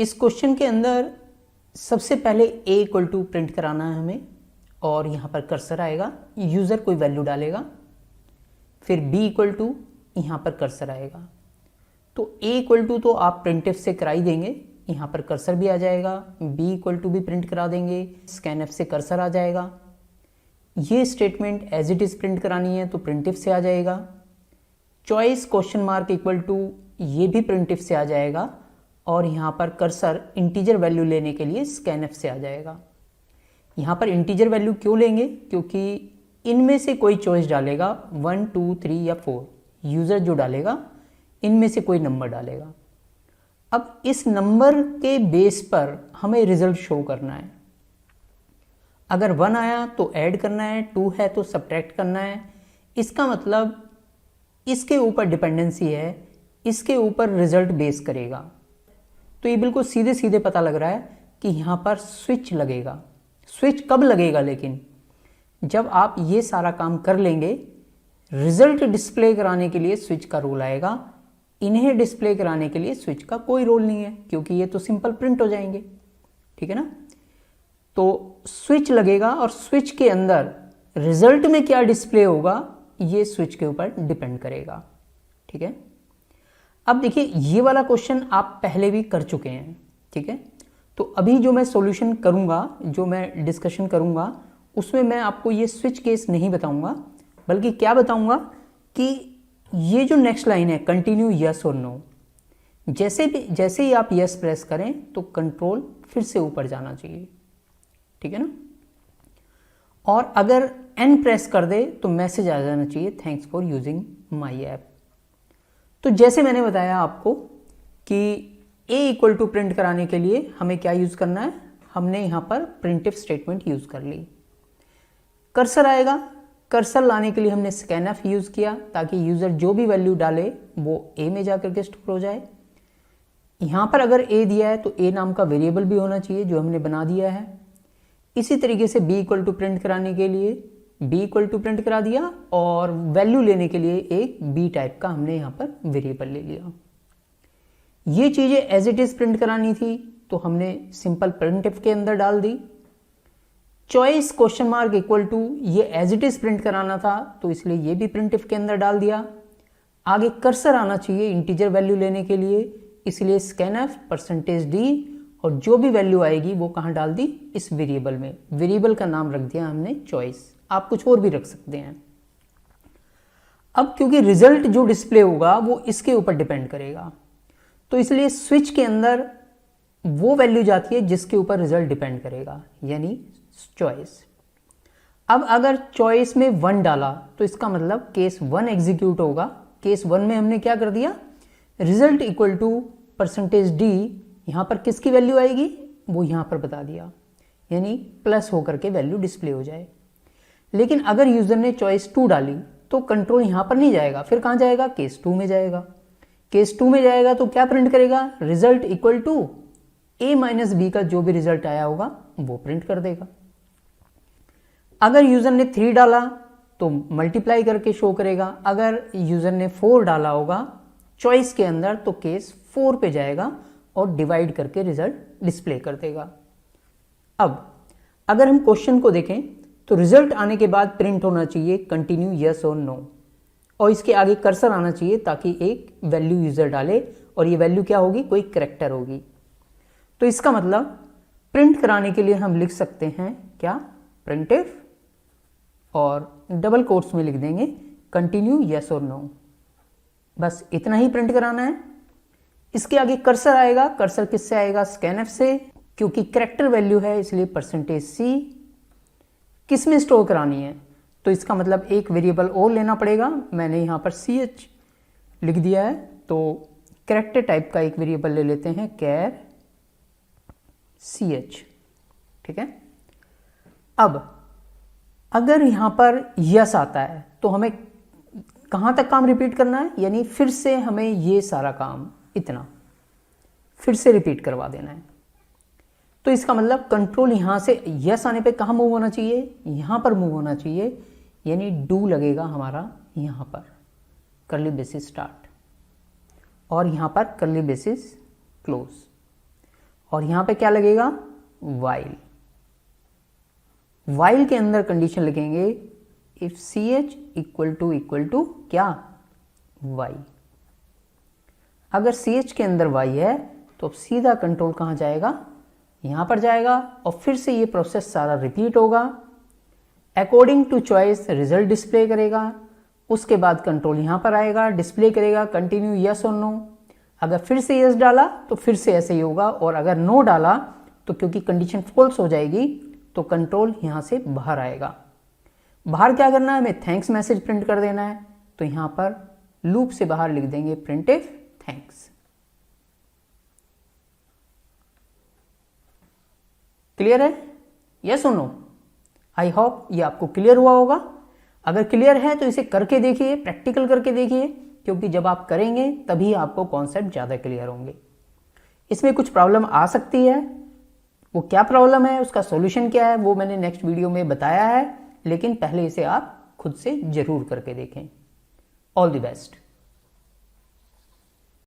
इस क्वेश्चन के अंदर सबसे पहले a इक्वल टू प्रिंट कराना है हमें, और यहाँ पर कर्सर आएगा, यूज़र कोई वैल्यू डालेगा, फिर b इक्वल टू यहाँ पर कर्सर आएगा। तो a इक्वल टू तो आप प्रिंटफ से करा ही देंगे, यहाँ पर कर्सर भी आ जाएगा, b इक्वल टू भी प्रिंट करा देंगे, स्कैनफ से कर्सर आ जाएगा। ये statement as it is print करानी है तो प्रिंटफ से आ जाएगा। Choice question mark equal to ये भी प्रिंटफ से आ जाएगा, और यहाँ पर कर्सर इंटीजर वैल्यू लेने के लिए स्कैनफ से आ जाएगा। यहाँ पर इंटीजर वैल्यू क्यों लेंगे? क्योंकि इनमें से कोई चॉइस डालेगा 1, 2, 3 या 4, यूज़र जो डालेगा इनमें से कोई नंबर डालेगा। अब इस नंबर के बेस पर हमें रिजल्ट शो करना है। अगर 1 आया तो ऐड करना है, 2 है तो सब्ट्रैक्ट करना है। इसका मतलब इसके ऊपर डिपेंडेंसी है, इसके ऊपर रिजल्ट बेस करेगा। तो ये बिल्कुल सीधे सीधे पता लग रहा है कि यहाँ पर स्विच लगेगा। स्विच कब लगेगा? लेकिन जब आप ये सारा काम कर लेंगे, रिजल्ट डिस्प्ले कराने के लिए स्विच का रोल आएगा। इन्हें डिस्प्ले कराने के लिए स्विच का कोई रोल नहीं है, क्योंकि ये तो सिंपल प्रिंट हो जाएंगे। ठीक है ना? तो स्विच लगेगा, और स्विच के अंदर रिजल्ट में क्या डिस्प्ले होगा ये स्विच के ऊपर डिपेंड करेगा। ठीक है? अब देखिए, ये वाला क्वेश्चन आप पहले भी कर चुके हैं। ठीक है? तो अभी जो मैं सॉल्यूशन करूंगा, जो मैं डिस्कशन करूंगा, उसमें मैं आपको ये स्विच केस नहीं बताऊंगा, बल्कि क्या बताऊंगा कि ये जो नेक्स्ट लाइन है कंटिन्यू यस और नो, जैसे ही आप यस प्रेस करें तो कंट्रोल फिर से ऊपर जाना चाहिए। ठीक है ना? और अगर एन प्रेस कर दे तो मैसेज आ जाना चाहिए thanks for using my app. तो जैसे मैंने बताया आपको कि a इक्वल टू प्रिंट कराने के लिए हमें क्या यूज़ करना है, हमने यहाँ पर प्रिंटफ स्टेटमेंट यूज़ कर ली। कर्सर आएगा, कर्सर लाने के लिए हमने स्कैनफ यूज़ किया ताकि यूज़र जो भी वैल्यू डाले वो a में जाकर के स्टोर हो जाए। यहाँ पर अगर a दिया है तो a नाम का वेरिएबल भी होना चाहिए जो हमने बना दिया है। इसी तरीके से b इक्वल टू प्रिंट कराने के लिए b इक्वल टू प्रिंट करा दिया, और वैल्यू लेने के लिए एक b टाइप का हमने यहाँ पर वेरिएबल ले लिया। ये चीज़ें एज इट इज़ प्रिंट करानी थी तो हमने सिंपल प्रिंटफ के अंदर डाल दी। Choice question mark equal to ये एज इट इज़ प्रिंट कराना था तो इसलिए ये भी प्रिंटफ के अंदर डाल दिया। आगे कर्सर आना चाहिए इंटीजर वैल्यू लेने के लिए, इसलिए स्कैनफ %d, और जो भी वैल्यू आएगी वो कहाँ डाल दी? इस वेरिएबल में। वेरिएबल का नाम रख दिया हमने चॉइस। आप कुछ और भी रख सकते हैं। अब क्योंकि रिजल्ट जो डिस्प्ले होगा वो इसके ऊपर डिपेंड करेगा, तो इसलिए स्विच के अंदर वो वैल्यू जाती है जिसके ऊपर रिजल्ट डिपेंड करेगा, यानी चॉइस। अब अगर चॉइस में 1 डाला तो इसका मतलब केस 1 एग्जीक्यूट होगा। केस 1 में हमने क्या कर दिया? रिजल्ट इक्वल टू %d, यहाँ पर किसकी वैल्यू आएगी वो यहाँ पर बता दिया, यानी प्लस होकर के वैल्यू डिस्प्ले हो जाए। लेकिन अगर यूजर ने चॉइस 2 डाली तो कंट्रोल यहाँ पर नहीं जाएगा, फिर कहाँ जाएगा? केस 2 में जाएगा। केस 2 में जाएगा तो क्या प्रिंट करेगा? Result equal to a minus b का जो भी रिजल्ट आया होगा वो प्रिंट कर देगा। अगर यूजर ने 3 डाला तो मल्टीप्लाई करके शो करेगा। अगर यूजर ने 4 डाला होगा चॉइस के अंदर तो केस 4 पे जाएगा और डिवाइड करके रिजल्ट डिस्प्ले कर देगा। अब अगर हम क्वेश्चन को देखें तो रिजल्ट आने के बाद प्रिंट होना चाहिए कंटिन्यू यस और नो, और इसके आगे कर्सर आना चाहिए ताकि एक वैल्यू यूजर डाले, और ये वैल्यू क्या होगी? कोई कैरेक्टर होगी। तो इसका मतलब प्रिंट कराने के लिए हम लिख सकते हैं क्या? प्रिंटफ, और डबल कोट्स में लिख देंगे कंटिन्यू यस और नो। बस इतना ही प्रिंट कराना है। इसके आगे कर्सर आएगा। कर्सर किससे आएगा? स्कैनफ से, क्योंकि कैरेक्टर वैल्यू है इसलिए %c। किस में स्टोर करानी है? तो इसका मतलब एक वेरिएबल और लेना पड़ेगा। मैंने यहाँ पर ch लिख दिया है, तो कैरेक्टर टाइप का एक वेरिएबल ले लेते हैं, कैर ch। ठीक है? अब अगर यहाँ पर यस आता है तो हमें कहाँ तक काम रिपीट करना है? यानी फिर से हमें ये सारा काम इतना फिर से रिपीट करवा देना है। तो इसका मतलब कंट्रोल यहाँ से यस आने पे कहाँ मूव होना चाहिए? यहाँ पर मूव होना चाहिए, यानी डू लगेगा हमारा यहाँ पर, कर्ली ब्रेसेस स्टार्ट, और यहाँ पर कर्ली ब्रेसेस क्लोज। और यहां पे क्या लगेगा, वाइल। वाइल के अंदर कंडीशन लिखेंगे if C H equal to क्या, वाई। अगर सी एच के अंदर वाई है तो अब सीधा कंट्रोल कहां जाएगा, यहां पर जाएगा और फिर से ये प्रोसेस सारा रिपीट होगा। According to choice result display करेगा, उसके बाद कंट्रोल यहां पर आएगा, डिस्प्ले करेगा कंटिन्यू यस और नो। अगर फिर से यस डाला तो फिर से ऐसे ही होगा, और अगर नो डाला तो क्योंकि कंडीशन फॉल्स हो जाएगी तो कंट्रोल यहां से बाहर आएगा। बाहर क्या करना है, हमें थैंक्स मैसेज प्रिंट कर देना है, तो यहां पर लूप से बाहर लिख देंगे प्रिंटिफ थैंक्स। क्लियर है, यस और नो? आई होप ये आपको क्लियर हुआ होगा। अगर क्लियर है तो इसे करके देखिए, प्रैक्टिकल करके देखिए, क्योंकि जब आप करेंगे तभी आपको कॉन्सेप्ट ज़्यादा क्लियर होंगे। इसमें कुछ प्रॉब्लम आ सकती है, वो क्या प्रॉब्लम है, उसका सॉल्यूशन क्या है, वो मैंने नेक्स्ट वीडियो में बताया है, लेकिन पहले इसे आप खुद से जरूर करके देखें। All the best.